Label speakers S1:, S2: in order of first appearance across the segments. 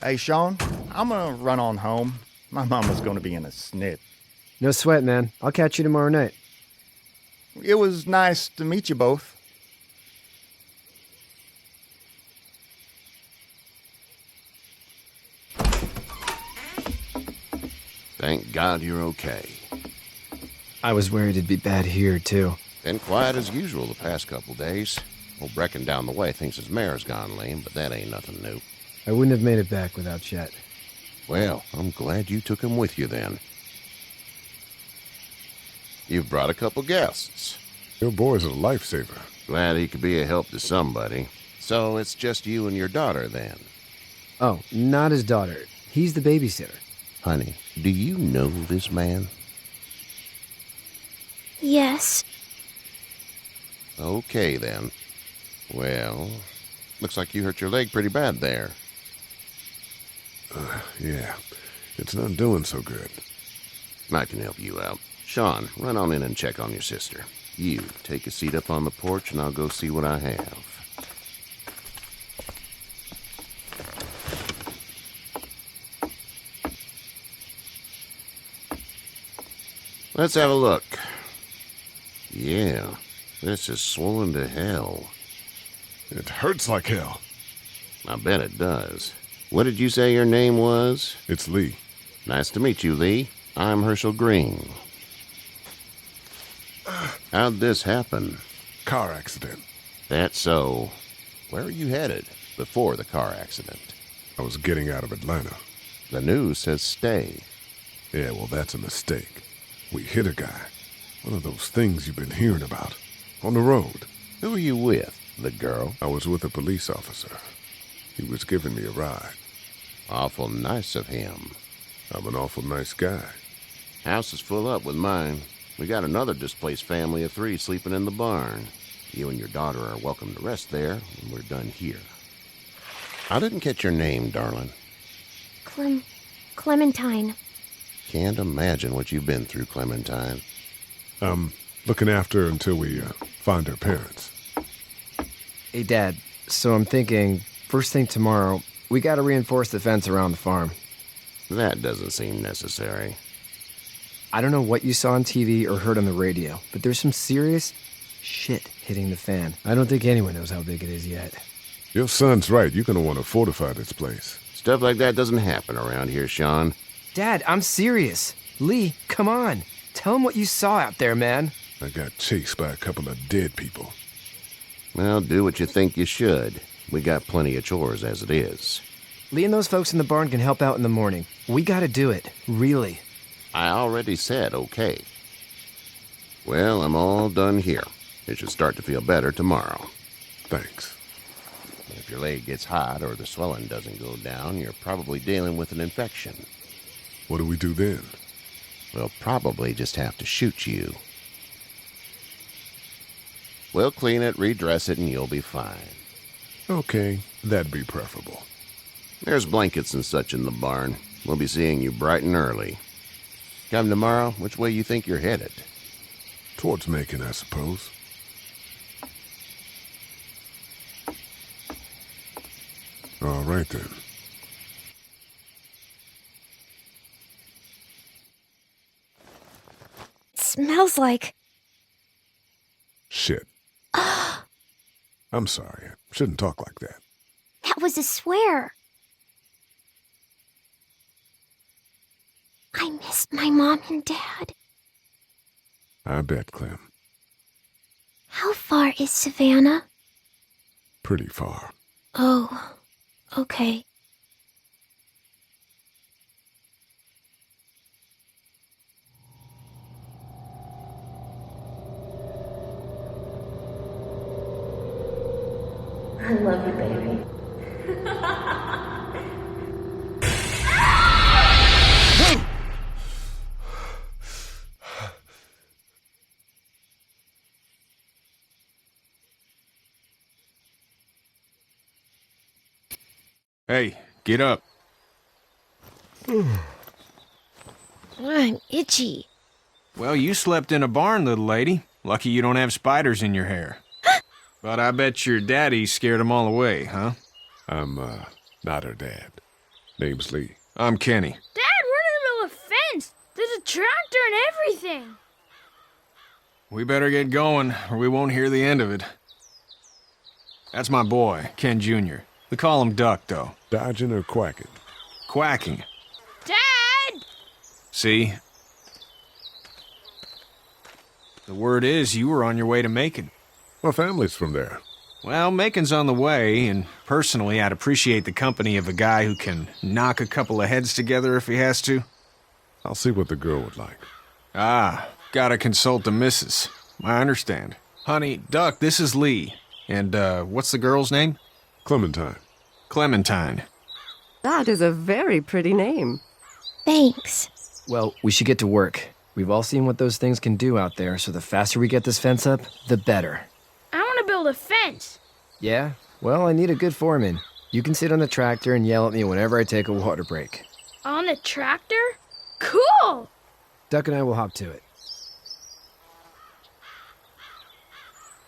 S1: Hey, Sean, I'm gonna run on home. My mama's gonna be in a snit.
S2: No sweat, man. I'll catch you tomorrow night.
S1: It was nice to meet you both.
S3: Thank God you're okay.
S2: I was worried it'd be bad here, too.
S3: Been quiet as usual the past couple days. Old Brecken down the way thinks his mare's gone lame, but that ain't nothing new.
S2: I wouldn't have made it back without Chet.
S3: Well, I'm glad you took him with you then. You've brought a couple guests.
S4: Your boy's a lifesaver.
S3: Glad he could be a help to somebody. So it's just you and your daughter then?
S2: Oh, not his daughter. He's the babysitter.
S3: Honey, do you know this man?
S5: Yes.
S3: Okay then. Well, looks like you hurt your leg pretty bad there.
S4: Yeah, it's not doing so good.
S3: I can help you out. Sean, run on in and check on your sister. You, take a seat up on the porch and I'll go see what I have. Let's have a look. Yeah, this is swollen to hell.
S4: It hurts like hell.
S3: I bet it does. What did you say your name was?
S4: It's Lee.
S3: Nice to meet you, Lee. I'm Herschel Green. How'd this happen?
S4: Car accident.
S3: That's so. Where are you headed before the car accident?
S4: I was getting out of Atlanta.
S3: The news says stay.
S4: Yeah, well, that's a mistake. We hit a guy. One of those things you've been hearing about. On the road.
S3: Who are you with? The girl?
S4: I was with a police officer. He was giving me a ride.
S3: Awful nice of him.
S4: I'm an awful nice guy.
S3: House is full up with mine. We got another displaced family of 3 sleeping in the barn. You and your daughter are welcome to rest there when we're done here. I didn't catch your name, darling.
S5: Clementine.
S3: Can't imagine what you've been through, Clementine.
S4: I'm looking after her until we find her parents.
S2: Hey, Dad, so I'm thinking, first thing tomorrow, we gotta reinforce the fence around the farm.
S3: That doesn't seem necessary.
S2: I don't know what you saw on TV or heard on the radio, but there's some serious shit hitting the fan. I don't think anyone knows how big it is yet.
S4: Your son's right. You're gonna want to fortify this place.
S3: Stuff like that doesn't happen around here, Sean.
S2: Dad, I'm serious. Lee, come on. Tell him what you saw out there, man.
S4: I got chased by a couple of dead people.
S3: Well, do what you think you should. We got plenty of chores as it is.
S2: Lee and those folks in the barn can help out in the morning. We gotta do it. Really.
S3: I already said okay. Well, I'm all done here. It should start to feel better tomorrow.
S4: Thanks.
S3: If your leg gets hot or the swelling doesn't go down, you're probably dealing with an infection.
S4: What do we do then?
S3: We'll probably just have to shoot you. We'll clean it, redress it, and you'll be fine.
S4: Okay, that'd be preferable.
S3: There's blankets and such in the barn. We'll be seeing you bright and early. Come tomorrow, which way you think you're headed?
S4: Towards Macon, I suppose. All right, then.
S5: It smells like...
S4: Shit. I'm sorry. I shouldn't talk like that.
S5: That was a swear. I miss my mom and dad.
S4: I bet, Clem.
S5: How far is Savannah?
S4: Pretty far.
S5: Oh, okay.
S6: I love you, baby.
S7: Hey, get up.
S5: I'm itchy.
S7: Well, you slept in a barn, little lady. Lucky you don't have spiders in your hair. But I bet your daddy scared them all away, huh?
S4: I'm, not her dad. Name's Lee.
S7: I'm Kenny.
S6: Dad, we're in the middle of a fence. There's a tractor and everything.
S7: We better get going, or we won't hear the end of it. That's my boy, Ken Jr. We call him Duck, though.
S4: Dodging or quacking?
S7: Quacking.
S6: Dad!
S7: See? The word is you were on your way to Macon.
S4: My family's from there.
S7: Well, Macon's on the way, and personally, I'd appreciate the company of a guy who can knock a couple of heads together if he has to.
S4: I'll see what the girl would like.
S7: Ah, gotta consult the missus. I understand. Honey, Duck, this is Lee. And, what's the girl's name?
S4: Clementine.
S7: Clementine.
S8: That is a very pretty name.
S5: Thanks.
S2: Well, we should get to work. We've all seen what those things can do out there, so the faster we get this fence up, the better.
S6: I want to build a fence.
S2: Yeah? Well, I need a good foreman. You can sit on the tractor and yell at me whenever I take a water break.
S6: On the tractor? Cool!
S2: Duck and I will hop to it.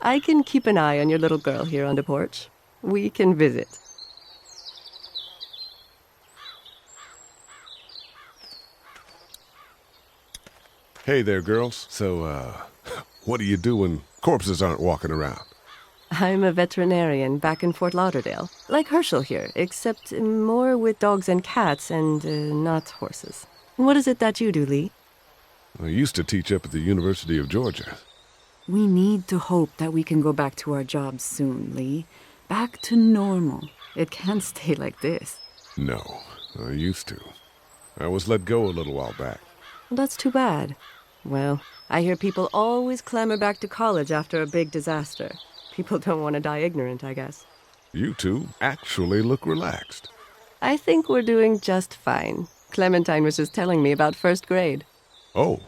S8: I can keep an eye on your little girl here on the porch. We can visit.
S4: Hey there, girls. So, what do you do when corpses aren't walking around?
S8: I'm a veterinarian back in Fort Lauderdale. Like Herschel here, except more with dogs and cats and not horses. What is it that you do, Lee?
S4: I used to teach up at the University of Georgia.
S9: We need to hope that we can go back to our jobs soon, Lee. Back to normal. It can't stay like this.
S4: No, I used to. I was let go a little while back.
S8: That's too bad. Well, I hear people always clamor back to college after a big disaster. People don't want to die ignorant, I guess.
S4: You two actually look relaxed.
S8: I think we're doing just fine. Clementine was just telling me about first grade.
S4: Oh,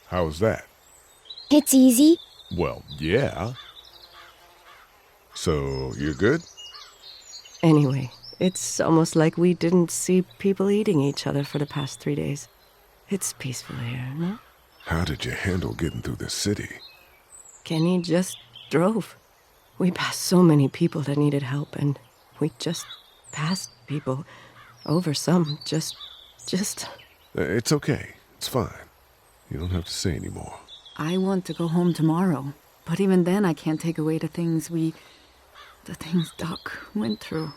S4: how's that?
S5: It's easy.
S4: Well, yeah. So, you're good?
S8: Anyway, it's almost like we didn't see people eating each other for the past 3 days. It's peaceful here, no?
S4: How did you handle getting through the city?
S8: Kenny just drove. We passed so many people that needed help, and we just passed people. Over some, just...
S4: It's okay. It's fine. You don't have to say any more.
S9: I want to go home tomorrow. But even then, I can't take away the things Doc went through.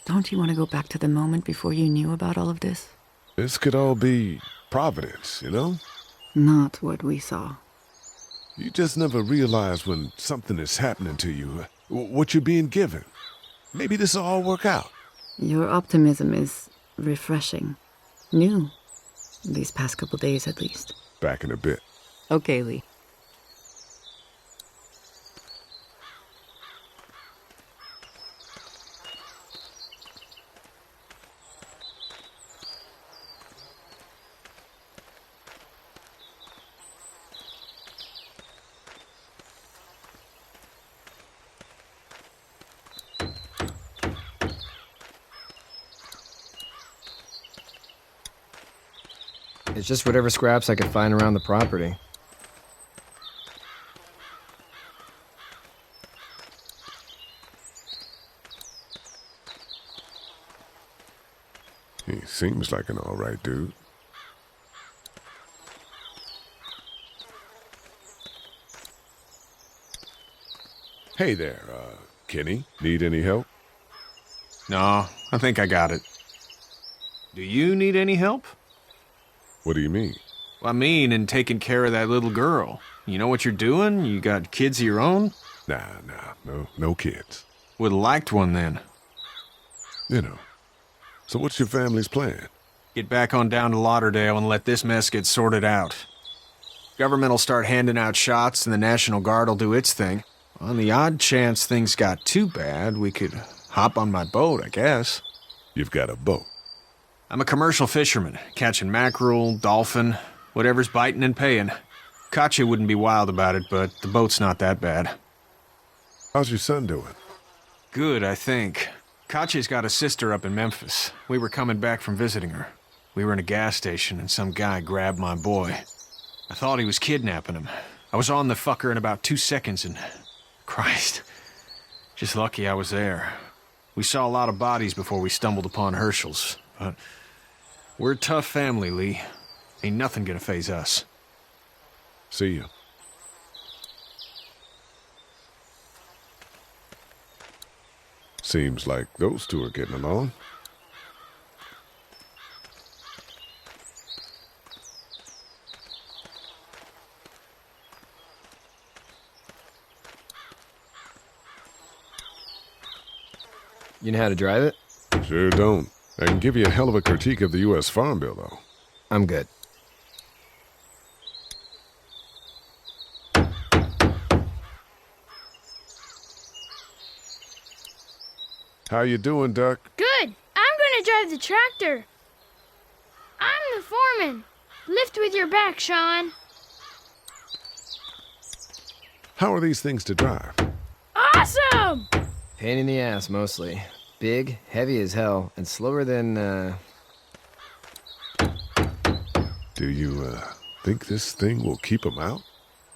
S9: Don't you want to go back to the moment before you knew about all of this?
S4: This could all be Providence, you know?
S9: Not what we saw.
S4: You just never realize when something is happening to you, what you're being given. Maybe this will all work out.
S9: Your optimism is refreshing. New. These past couple days, at least.
S4: Back in a bit.
S8: Okay, Lee.
S2: It's just whatever scraps I could find around the property.
S4: He seems like an all right dude. Hey there, Kenny. Need any help?
S7: No, I think I got it. Do you need any help?
S4: What do you mean?
S7: I mean, in taking care of that little girl. You know what you're doing? You got kids of your own?
S4: Nah, no kids.
S7: Would've liked one then.
S4: You know. So what's your family's plan?
S7: Get back on down to Lauderdale and let this mess get sorted out. Government will start handing out shots and the National Guard will do its thing. On the odd chance things got too bad, we could hop on my boat, I guess.
S4: You've got a boat.
S7: I'm a commercial fisherman, catching mackerel, dolphin, whatever's biting and paying. Katya wouldn't be wild about it, but the boat's not that bad.
S4: How's your son doing?
S7: Good, I think. Katya's got a sister up in Memphis. We were coming back from visiting her. We were in a gas station and some guy grabbed my boy. I thought he was kidnapping him. I was on the fucker in about 2 seconds and... Christ. Just lucky I was there. We saw a lot of bodies before we stumbled upon Herschel's, but we're a tough family, Lee. Ain't nothing gonna faze us.
S4: See you. Seems like those two are getting along.
S2: You know how to drive it?
S4: Sure don't. I can give you a hell of a critique of the U.S. Farm Bill, though.
S2: I'm good.
S4: How you doing, Duck?
S6: Good. I'm gonna drive the tractor. I'm the foreman. Lift with your back, Sean.
S4: How are these things to drive?
S6: Awesome!
S2: Pain in the ass, mostly. Big, heavy as hell, and slower than,
S4: Do you, think this thing will keep them out?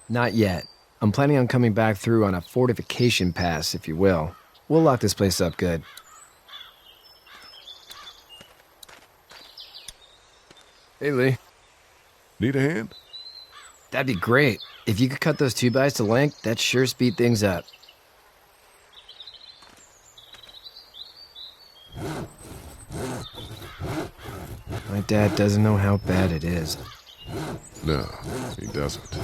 S2: Not yet. I'm planning on coming back through on a fortification pass, if you will. We'll lock this place up good. Hey, Lee.
S4: Need a hand?
S2: That'd be great. If you could cut those 2x to length, that'd sure speed things up. My dad doesn't know how bad it is.
S4: No, he doesn't.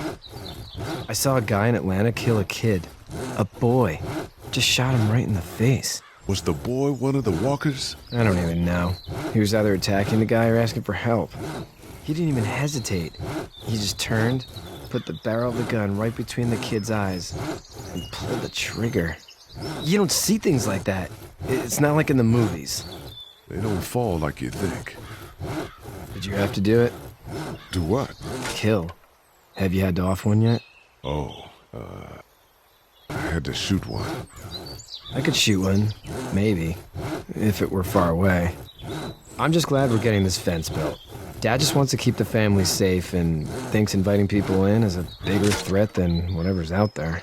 S2: I saw a guy in Atlanta kill a kid. A boy. Just shot him right in the face.
S4: Was the boy one of the walkers?
S2: I don't even know. He was either attacking the guy or asking for help. He didn't even hesitate. He just turned, put the barrel of the gun right between the kid's eyes, and pulled the trigger. You don't see things like that. It's not like in the movies.
S4: They don't fall like you think.
S2: Did you have to do it?
S4: Do what?
S2: Kill. Have you had to off one yet?
S4: Oh, I had to shoot one.
S2: I could shoot one. Maybe. If it were far away. I'm just glad we're getting this fence built. Dad just wants to keep the family safe and thinks inviting people in is a bigger threat than whatever's out there.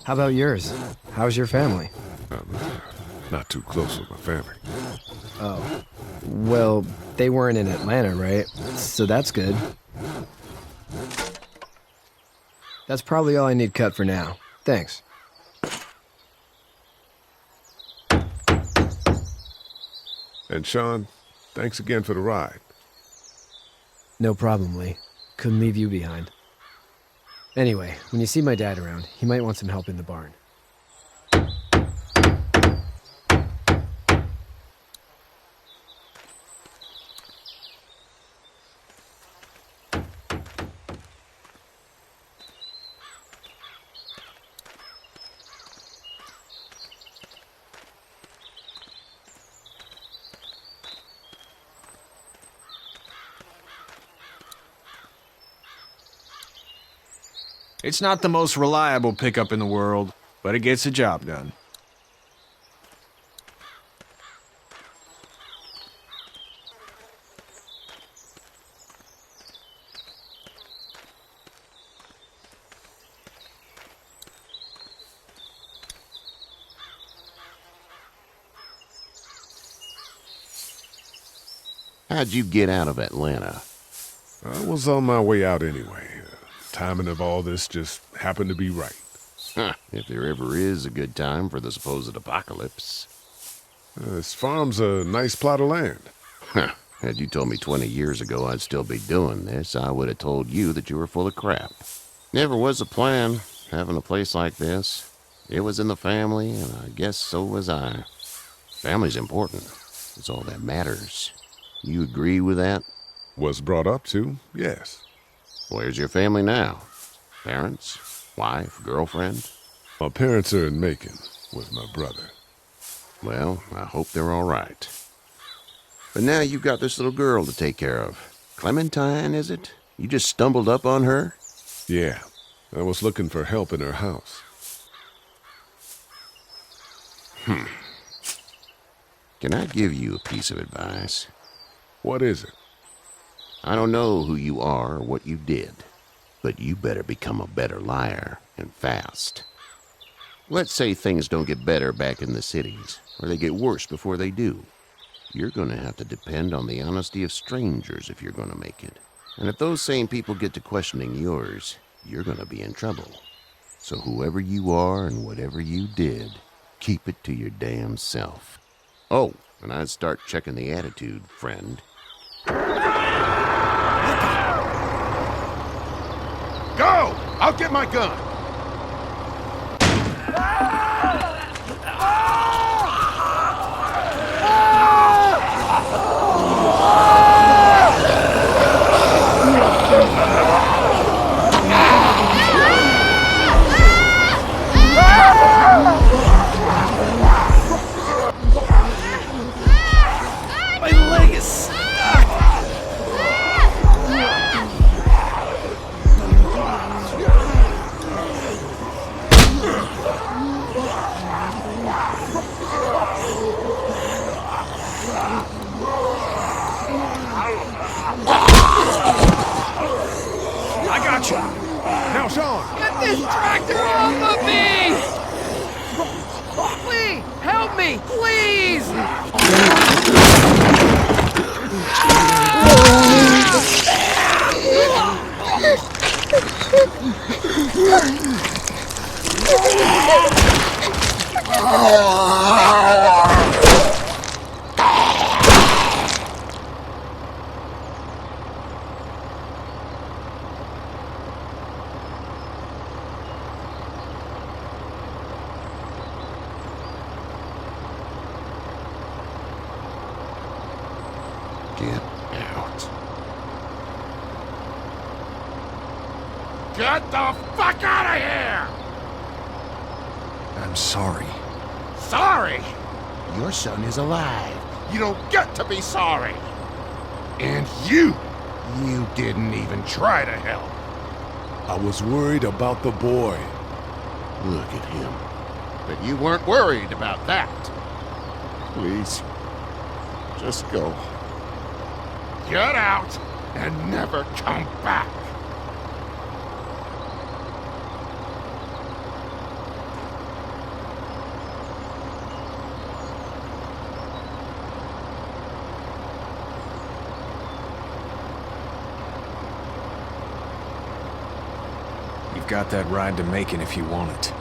S2: How about yours? How's your family?
S4: I'm not too close with my family.
S2: Oh. Well, they weren't in Atlanta, right? So that's good. That's probably all I need cut for now. Thanks.
S4: And Sean, thanks again for the ride.
S2: No problem, Lee. Couldn't leave you behind. Anyway, when you see my dad around, he might want some help in the barn.
S7: It's not the most reliable pickup in the world, but it gets the job done.
S3: How'd you get out of Atlanta?
S4: I was on my way out anyway. Timing of all this just happened to be right.
S3: Huh, if there ever is a good time for the supposed apocalypse.
S4: This farm's a nice plot of land.
S3: Huh, had you told me 20 years ago I'd still be doing this, I would have told you that you were full of crap. Never was a plan, having a place like this. It was in the family, and I guess so was I. Family's important. It's all that matters. You agree with that?
S4: Was brought up to, yes.
S3: Where's your family now? Parents? Wife? Girlfriend?
S4: My parents are in Macon with my brother.
S3: Well, I hope they're all right. But now you've got this little girl to take care of. Clementine, is it? You just stumbled up on her?
S4: Yeah, I was looking for help in her house.
S3: Can I give you a piece of advice?
S4: What is it?
S3: I don't know who you are or what you did, but you better become a better liar, and fast. Let's say things don't get better back in the cities, or they get worse before they do. You're gonna have to depend on the honesty of strangers if you're gonna make it. And if those same people get to questioning yours, you're gonna be in trouble. So whoever you are and whatever you did, keep it to your damn self. Oh, and I'd start checking the attitude, friend.
S4: Go! I'll get my gun!
S2: My leg is stuck!
S4: I got you! Now, Sean!
S2: Get this tractor off of me! Please, help me, please!
S3: Get out.
S4: Get the fuck out of here!
S7: I'm sorry.
S4: Sorry? Your son is alive. You don't get to be sorry. And you didn't even try to help. I was worried about the boy.
S3: Look at him. But you weren't worried about that. Please, just go.
S4: Get out and never come back.
S7: You've got that ride to Macon if you want it.